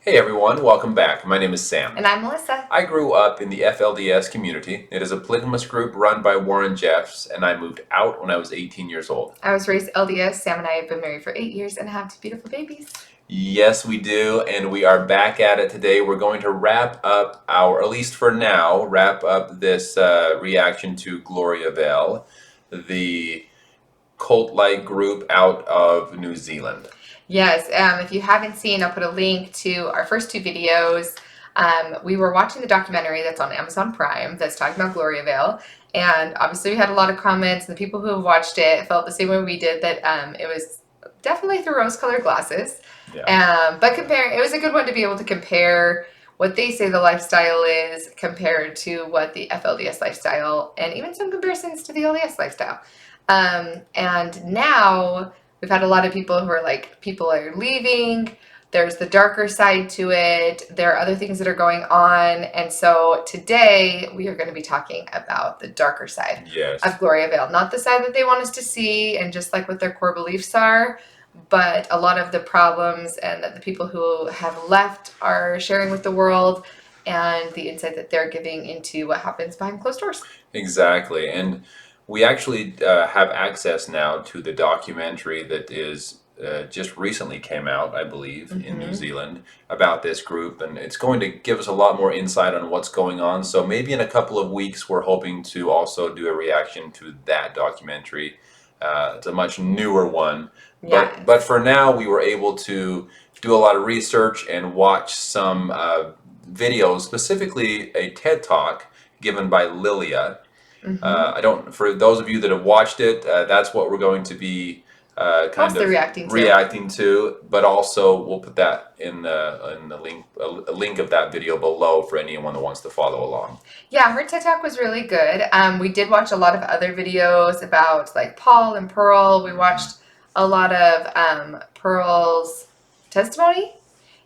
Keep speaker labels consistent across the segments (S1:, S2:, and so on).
S1: Hey everyone, welcome back. My name is Sam.
S2: And I'm Melissa.
S1: I grew up in the FLDS community. It is a polygamous group run by Warren Jeffs, and I moved out when I was 18 years old.
S2: I was raised LDS. Sam and I have been married for 8 years and have 2 beautiful babies.
S1: Yes, we do, and we are back at it today. We're going to wrap up at least for now, wrap up this reaction to Gloriavale, the cult-like group out of New Zealand.
S2: Yes, if you haven't seen, I'll put a link to our first 2 videos. We were watching the documentary that's on Amazon Prime that's talking about Gloriavale, and obviously we had a lot of comments, and the people who have watched it felt the same way we did, that it was definitely through rose-colored glasses.
S1: Yeah.
S2: But it was a good one to be able to compare what they say the lifestyle is compared to what the FLDS lifestyle, and even some comparisons to the LDS lifestyle. And now we've had a lot of people who are like, people are leaving. There's the darker side to it. There are other things that are going on. And so today we are going to be talking about the darker side of Gloriavale. Not the side that they want us to see and just like what their core beliefs are, but a lot of the problems and that the people who have left are sharing with the world, and the insight that they're giving into what happens behind closed doors.
S1: Exactly. And we actually have access now to the documentary that is just recently came out, I believe, in New Zealand about this group, and it's going to give us a lot more insight on what's going on. So maybe in a couple of weeks we're hoping to also do a reaction to that documentary. It's a much newer one, but for now we were able to do a lot of research and watch some videos, specifically a TED Talk given by Lilia. For those of you that have watched it, that's what we're going to be reacting to, but also we'll put that in the link, a link of that video below for anyone that wants to follow along.
S2: Yeah, her TED Talk was really good. We did watch a lot of other videos about like Paul and Pearl. We watched a lot of Pearl's testimony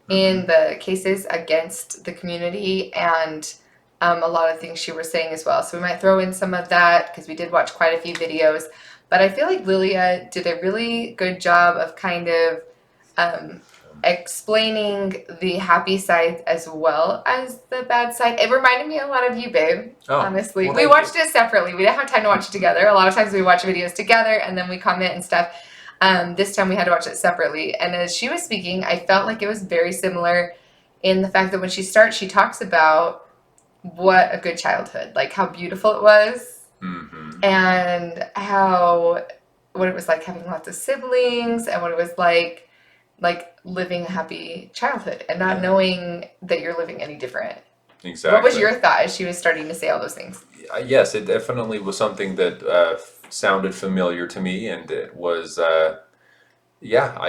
S2: in the cases against the community, and a lot of things she was saying as well. So we might throw in some of that because we did watch quite a few videos. But I feel like Lilia did a really good job of kind of explaining the happy side as well as the bad side. It reminded me a lot of you, babe, honestly.
S1: Well,
S2: we watched it separately. We didn't have time to watch it together. A lot of times we watch videos together and then we comment and stuff. This time we had to watch it separately. And as she was speaking, I felt like it was very similar in the fact that when she starts, she talks about what a good childhood, like how beautiful it was, and what it was like having lots of siblings, and what it was like living a happy childhood and not knowing that you're living any different.
S1: Exactly.
S2: What was your thought as she was starting to say all those things?
S1: Yes, it definitely was something that sounded familiar to me, and it was, I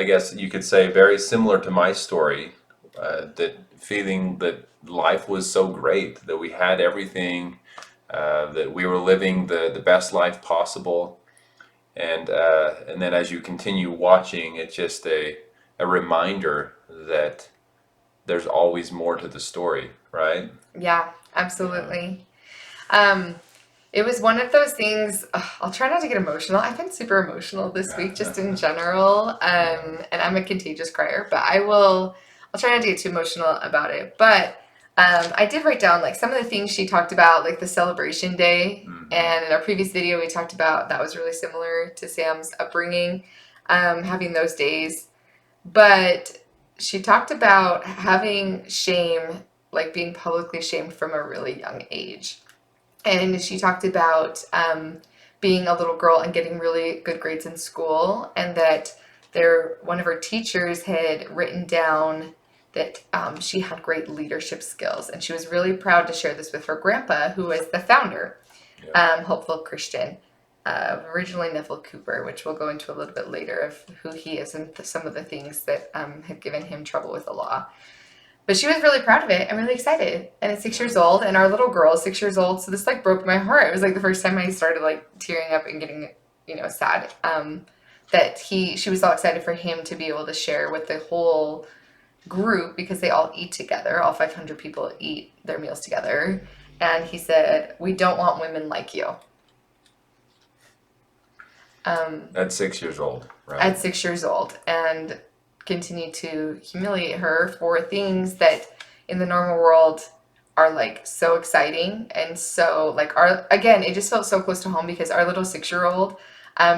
S1: guess you could say very similar to my story, that feeling that life was so great, that we had everything, that we were living the best life possible, and then as you continue watching, it's just a reminder that there's always more to the story, right?
S2: Yeah, absolutely. It was one of those things. I'll try not to get emotional. I've been super emotional this week, just in general, and I'm a contagious crier, but I'll try not to get too emotional about it. But I did write down like some of the things she talked about, like the celebration day. And in our previous video, we talked about that was really similar to Sam's upbringing, having those days. But she talked about having shame, like being publicly shamed from a really young age. And she talked about being a little girl and getting really good grades in school, and that one of her teachers had written down that she had great leadership skills, and she was really proud to share this with her grandpa, who was the founder, Hopeful Christian, originally Neville Cooper, which we'll go into a little bit later of who he is and some of the things that have given him trouble with the law. But she was really proud of it and really excited. And at 6 years old, and our little girl is 6 years old, so this like broke my heart. It was like the first time I started like tearing up and getting, sad. That she was all excited for him to be able to share with the whole group, because they all eat together. All 500 people eat their meals together. And he said, "We don't want women like you."
S1: At 6 years old, right?
S2: At 6 years old. And continue to humiliate her for things that in the normal world are like so exciting. And so like again, it just felt so close to home because our little 6-year-old,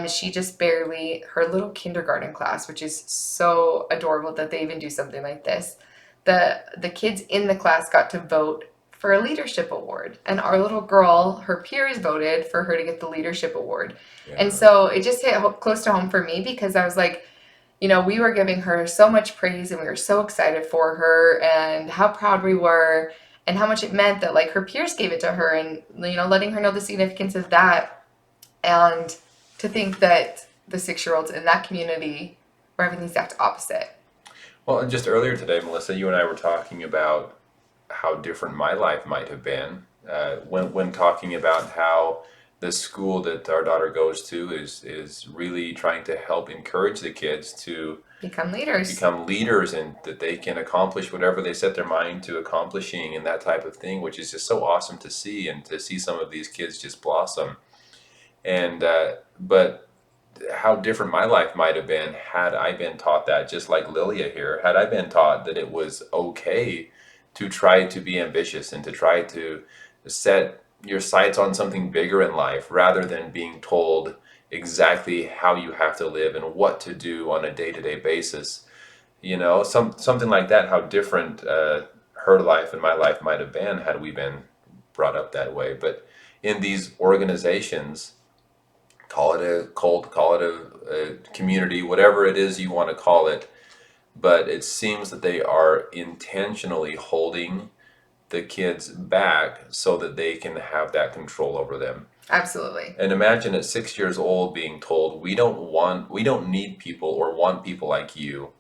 S2: she just barely, her little kindergarten class, which is so adorable that they even do something like this. The kids in the class got to vote for a leadership award, and our little girl, her peers voted for her to get the leadership award.
S1: Yeah.
S2: And so it just hit close to home for me because I was like, we were giving her so much praise and we were so excited for her and how proud we were and how much it meant that like her peers gave it to her, and letting her know the significance of that. And to think that the 6-year-olds in that community were having the exact opposite.
S1: Well, and just earlier today, Melissa, you and I were talking about how different my life might have been when talking about how the school that our daughter goes to is really trying to help encourage the kids to
S2: become leaders
S1: and that they can accomplish whatever they set their mind to accomplishing and that type of thing, which is just so awesome to see, and to see some of these kids just blossom. And but how different my life might have been had I been taught that, just like Lilia here, had I been taught that it was okay to try to be ambitious and to try to set your sights on something bigger in life rather than being told exactly how you have to live and what to do on a day-to-day basis. Something like that, how different her life and my life might have been had we been brought up that way. But in these organizations, call it a cult, call it a community, whatever it is you want to call it, but it seems that they are intentionally holding the kids back so that they can have that control over them.
S2: Absolutely.
S1: And imagine at 6 years old being told, we don't need people or want people like you.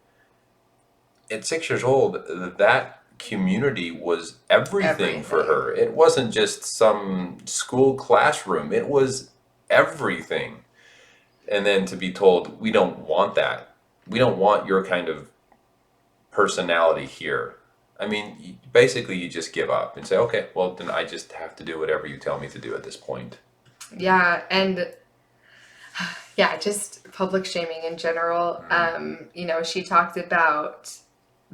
S1: At 6 years old, that community was everything for her. It wasn't just some school classroom. It was everything. And then to be told, we don't want that. We don't want your kind of personality here. I mean, basically you just give up and say, okay, well then I just have to do whatever you tell me to do at this point.
S2: Yeah, and just public shaming in general. She talked about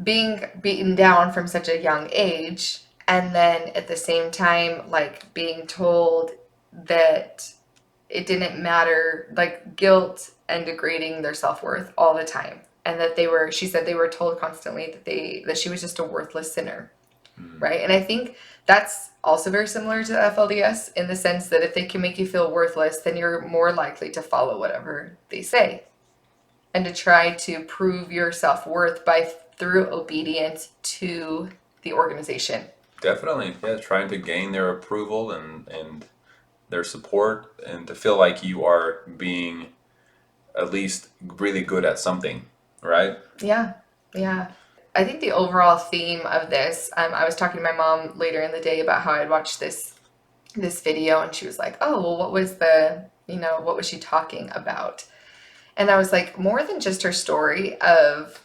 S2: being beaten down from such a young age, and then at the same time, like being told that it didn't matter, like guilt and degrading their self-worth all the time. And that she said they were told constantly that she was just a worthless sinner. Right. And I think that's also very similar to FLDS in the sense that if they can make you feel worthless, then you're more likely to follow whatever they say and to try to prove your self-worth through obedience to the organization.
S1: Definitely. Yeah. Trying to gain their approval and their support, and to feel like you are being at least really good at something. Right?
S2: Yeah. I think the overall theme of this, I was talking to my mom later in the day about how I'd watched this video, and she was like, oh, well, what was she talking about? And I was like, more than just her story of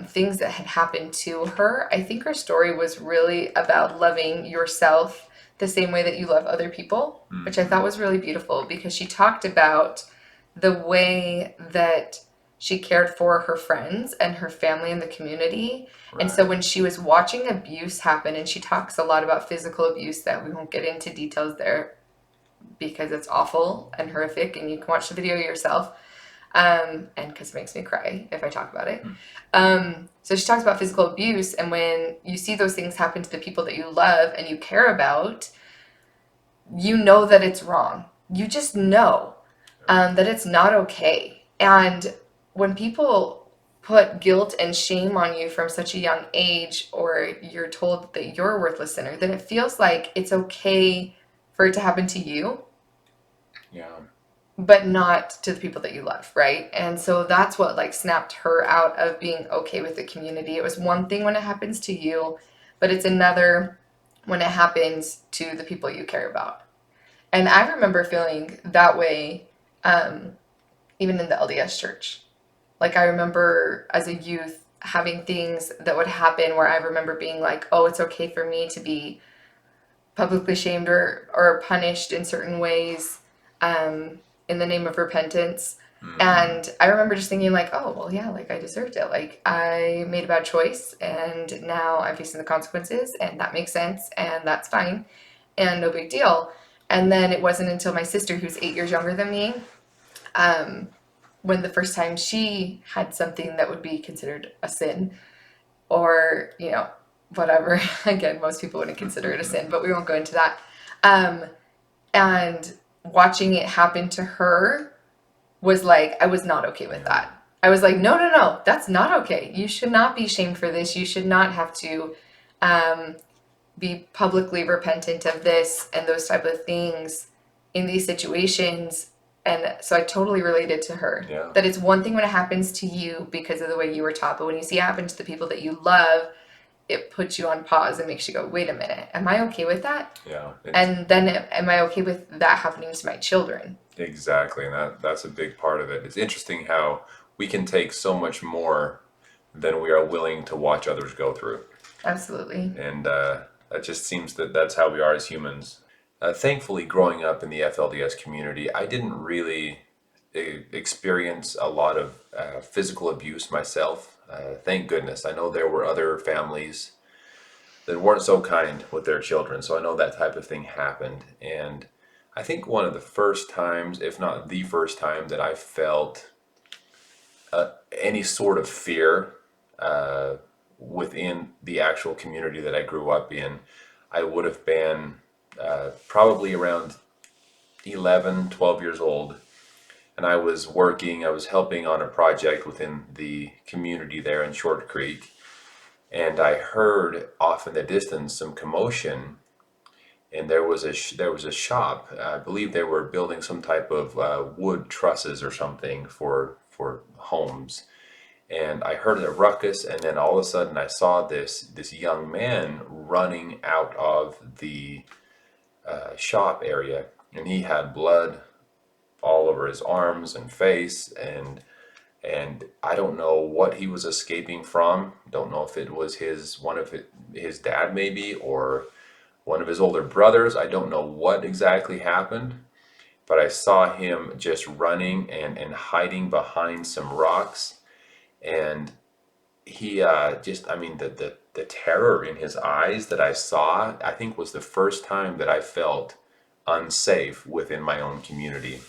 S2: things that had happened to her, I think her story was really about loving yourself the same way that you love other people, which I thought was really beautiful because she talked about the way that she cared for her friends and her family and the community. Right. And so when she was watching abuse happen, and she talks a lot about physical abuse that we won't get into details there because it's awful and horrific, and you can watch the video yourself. And because it makes me cry if I talk about it. So she talks about physical abuse, and when you see those things happen to the people that you love and you care about, you know that it's wrong. You just know that it's not okay. And when people put guilt and shame on you from such a young age, or you're told that you're a worthless sinner, then it feels like it's okay for it to happen to you.
S1: Yeah.
S2: But not to the people that you love, right? And so that's what like snapped her out of being okay with the community. It was one thing when it happens to you, but it's another when it happens to the people you care about. And I remember feeling that way even in the LDS church. Like I remember as a youth having things that would happen where I remember being like, oh, it's okay for me to be publicly shamed or punished in certain ways in the name of repentance. And I remember just thinking like, oh, well, yeah, like I deserved it. Like I made a bad choice and now I'm facing the consequences and that makes sense and that's fine and no big deal. And then it wasn't until my sister, who's 8 years younger than me, um, when the first time she had something that would be considered a sin or, whatever. Again, most people wouldn't consider it a sin, but we won't go into that. Um, and watching it happen to her was like, I was not okay with that. I was like, no, no, no, that's not okay. You should not be shamed for this. You should not have to um, be publicly repentant of this and those type of things in these situations. And so I totally related to her.
S1: Yeah.
S2: That it's one thing when it happens to you because of the way you were taught, but when you see it happen to the people that you love, it puts you on pause and makes you go, wait a minute, am I okay with that?
S1: Yeah.
S2: And then am I okay with that happening to my children?
S1: Exactly, and that's a big part of it. It's interesting how we can take so much more than we are willing to watch others go through.
S2: Absolutely.
S1: And it just seems that that's how we are as humans. Thankfully, growing up in the FLDS community, I didn't really experience a lot of physical abuse myself. Thank goodness. I know there were other families that weren't so kind with their children, so I know that type of thing happened. And I think one of the first times, if not the first time, that I felt any sort of fear within the actual community that I grew up in, I would have been probably around 11, 12 years old. And I was helping on a project within the community there in Short Creek. And I heard off in the distance some commotion, and there was a shop. I believe they were building some type of wood trusses or something for homes. And I heard a ruckus, and then all of a sudden I saw this young man running out of the shop area, and he had blood all over his arms and face, and I don't know what he was escaping from. Don't know if it was his dad maybe, or one of his older brothers. I don't know what exactly happened, but I saw him just running and hiding behind some rocks. And he I mean, the terror in his eyes that I saw, I think was the first time that I felt unsafe within my own community.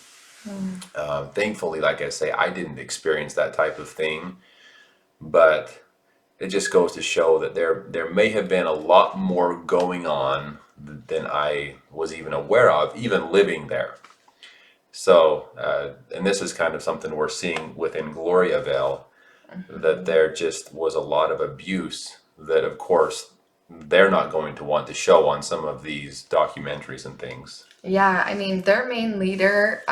S1: Thankfully, like I say, I didn't experience that type of thing, but it just goes to show that there may have been a lot more going on than I was even aware of, even living there. So, and this is kind of something we're seeing within Gloriavale, that there just was a lot of abuse that, of course, they're not going to want to show on some of these documentaries and things.
S2: Yeah, I mean, their main leader,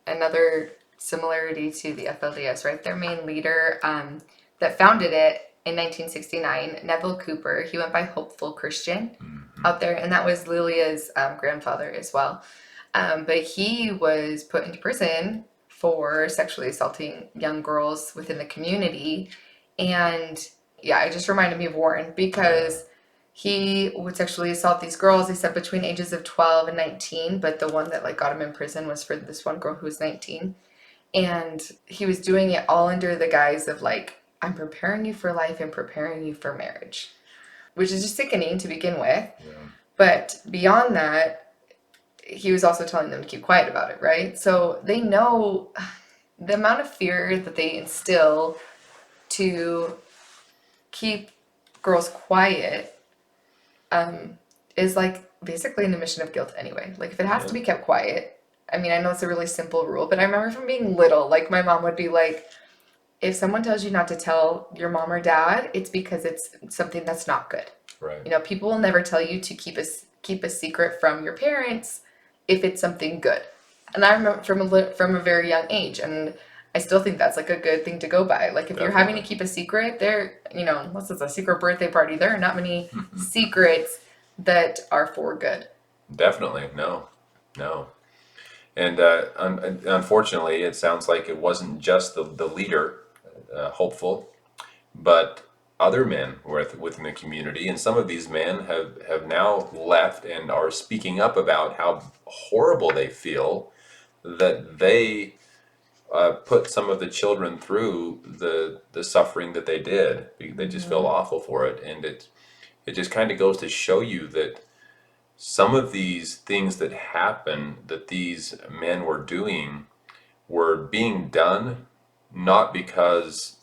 S2: another similarity to the FLDS, right? Their main leader that founded it in 1969, Neville Cooper, he went by Hopeful Christian out there, and that was Lilia's grandfather as well. But he was put into prison for sexually assaulting young girls within the community. And yeah, it just reminded me of Warren because he would sexually assault these girls. They said between ages of 12 and 19, but the one that like got him in prison was for this one girl who was 19. And he was doing it all under the guise of like, I'm preparing you for life and preparing you for marriage, which is just sickening to begin with.
S1: Yeah.
S2: But beyond that, he was also telling them to keep quiet about it, right? So they know the amount of fear that they instill to keep girls quiet is like basically an admission of guilt anyway. Like if it has to be kept quiet, I mean, I know it's a really simple rule, but I remember from being little, like my mom would be like, if someone tells you not to tell your mom or dad, it's because it's something that's not good.
S1: Right.
S2: You know, people will never tell you to keep a secret from your parents if it's something good. And I remember from a very young age, and I still think that's like a good thing to go by. Like if you're having to keep a secret, unless it's a secret birthday party, there are not many secrets that are for good.
S1: Definitely, no. And unfortunately, it sounds like it wasn't just the leader, Hopeful, but other men within the community. And some of these men have now left and are speaking up about how horrible they feel that they put some of the children through the suffering that they did. They just feel awful for it, and it just kind of goes to show you that some of these things that happen, that these men were doing, were being done not because,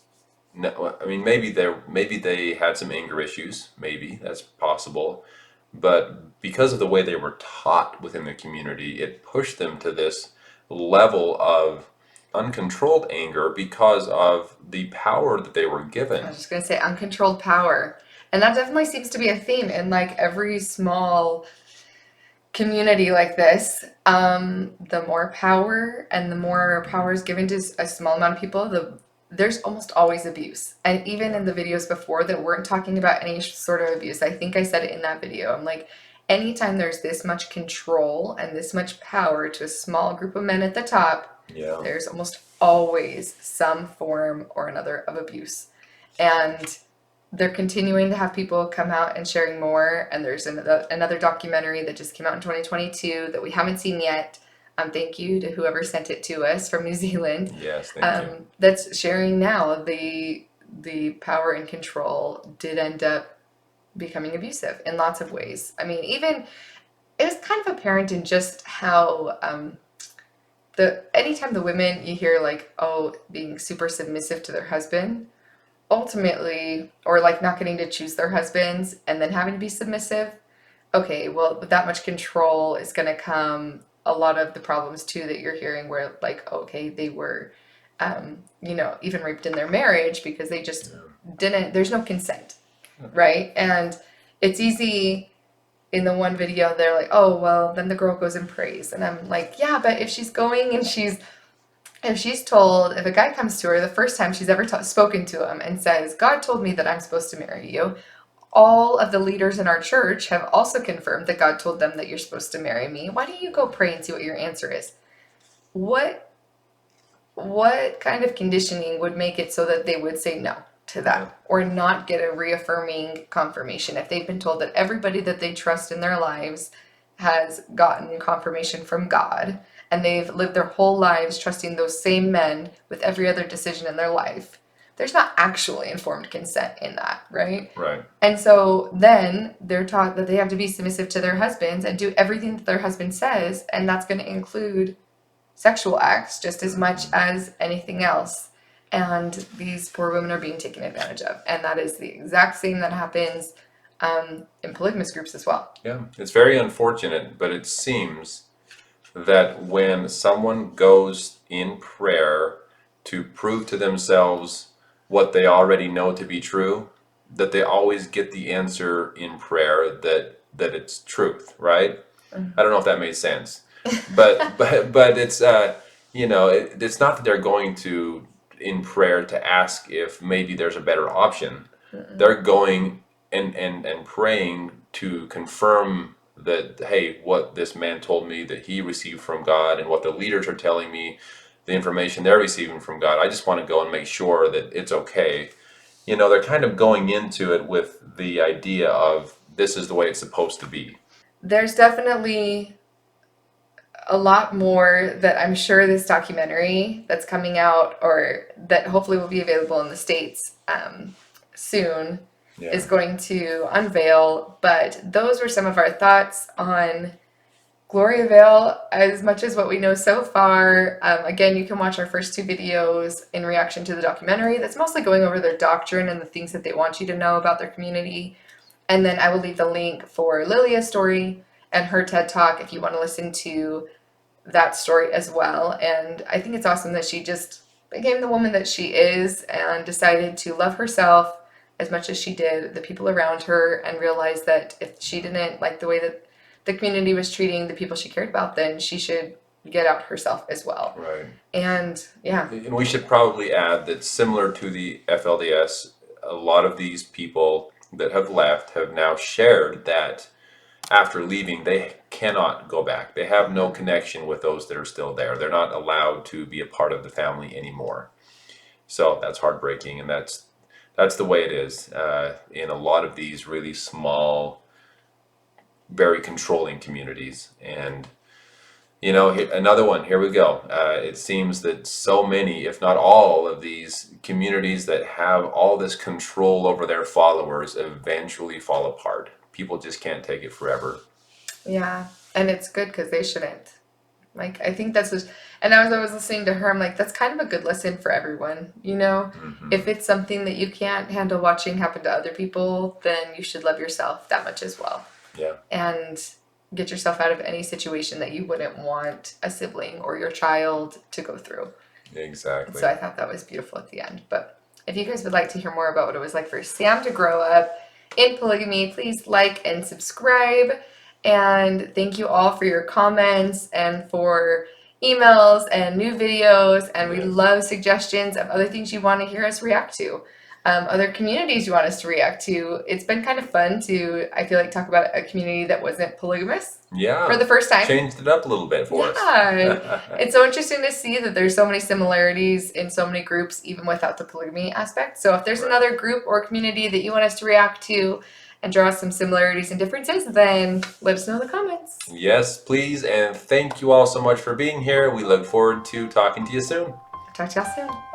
S1: no, I mean, maybe they had some anger issues, maybe that's possible, but because of the way they were taught within the community, it pushed them to this level of uncontrolled anger because of the power that they were
S2: I
S1: given.
S2: was just gonna say uncontrolled power. And that definitely seems to be a theme in like every small community like this. The more power and the more power is given to a small amount of people, there's almost always abuse. And even in the videos before that weren't talking about any sort of abuse, I think I said it in that video. I'm like, anytime there's this much control and this much power to a small group of men at the top,
S1: Yeah.
S2: there's almost always some form or another of abuse. And they're continuing to have people come out and sharing more. And there's another documentary that just came out in 2022 that we haven't seen yet. Thank you to whoever sent it to us from New Zealand.
S1: Yes, thank you.
S2: That's sharing now the power and control did end up becoming abusive in lots of ways. I mean, even it was kind of apparent in just how anytime the women you hear like, oh, being super submissive to their husband, ultimately, or like not getting to choose their husbands and then having to be submissive. Okay, well, with that much control is going to come a lot of the problems too that you're hearing where like, okay, they were, even raped in their marriage because they just didn't, there's no consent, right? And it's easy in the one video, they're like, oh, well, then the girl goes and prays. And I'm like, yeah, but if she's going and if she's told, if a guy comes to her the first time she's ever spoken to him and says, God told me that I'm supposed to marry you, all of the leaders in our church have also confirmed that God told them that you're supposed to marry me. Why don't you go pray and see what your answer is? What kind of conditioning would make it so that they would say no to that or not get a reaffirming confirmation if they've been told that everybody that they trust in their lives has gotten confirmation from God and they've lived their whole lives trusting those same men with every other decision in their life? There's not actually informed consent in that, right?
S1: Right.
S2: And so then they're taught that they have to be submissive to their husbands and do everything that their husband says, and that's going to include sexual acts just as much as anything else. And these poor women are being taken advantage of. And that is the exact same that happens in polygamous groups as well.
S1: Yeah, it's very unfortunate, but it seems that when someone goes in prayer to prove to themselves what they already know to be true, that they always get the answer in prayer that it's truth, right? I don't know if that made sense, but it's it's not that they're going to in prayer to ask if maybe there's a better option. They're going and praying to confirm that, hey, what this man told me that he received from God and what the leaders are telling me, the information they're receiving from God, I just want to go and make sure that it's okay. They're kind of going into it with the idea of this is the way it's supposed to be.
S2: There's definitely a lot more that I'm sure this documentary that's coming out or that hopefully will be available in the States soon is going to unveil. But those were some of our thoughts on Gloriavale, as much as what we know so far. Again, you can watch our first two videos in reaction to the documentary. That's mostly going over their doctrine and the things that they want you to know about their community. And then I will leave the link for Lilia's story and her TED Talk if you want to listen to that story as well. And I think it's awesome that she just became the woman that she is and decided to love herself as much as she did the people around her and realized that if she didn't like the way that the community was treating the people she cared about, then she should get out herself as well.
S1: Right.
S2: And yeah.
S1: And we should probably add that similar to the FLDS, a lot of these people that have left have now shared that after leaving, they cannot go back. They have no connection with those that are still there. They're not allowed to be a part of the family anymore. So that's heartbreaking, and that's the way it is in a lot of these really small, very controlling communities. And Another one. Here we go. It seems that so many, if not all, of these communities that have all this control over their followers eventually fall apart. People just can't take it forever.
S2: Yeah, and it's good because they shouldn't. Like, I think that's just, and as I was listening to her, I'm like, that's kind of a good lesson for everyone. If it's something that you can't handle watching happen to other people, then you should love yourself that much as well.
S1: Yeah.
S2: And get yourself out of any situation that you wouldn't want a sibling or your child to go through.
S1: Exactly.
S2: So I thought that was beautiful at the end. But if you guys would like to hear more about what it was like for Sam to grow up in polygamy, please like and subscribe. And thank you all for your comments and for emails and new videos. And we love suggestions of other things you want to hear us react to. Other communities you want us to react to. It's been kind of fun to, I feel like, talk about a community that wasn't polygamous for the first time.
S1: Changed it up a little bit for us.
S2: Yeah. It's so interesting to see that there's so many similarities in so many groups, even without the polygamy aspect. So if there's another group or community that you want us to react to and draw some similarities and differences, then let us know in the comments.
S1: Yes, please. And thank you all so much for being here. We look forward to talking to you soon.
S2: Talk to y'all soon.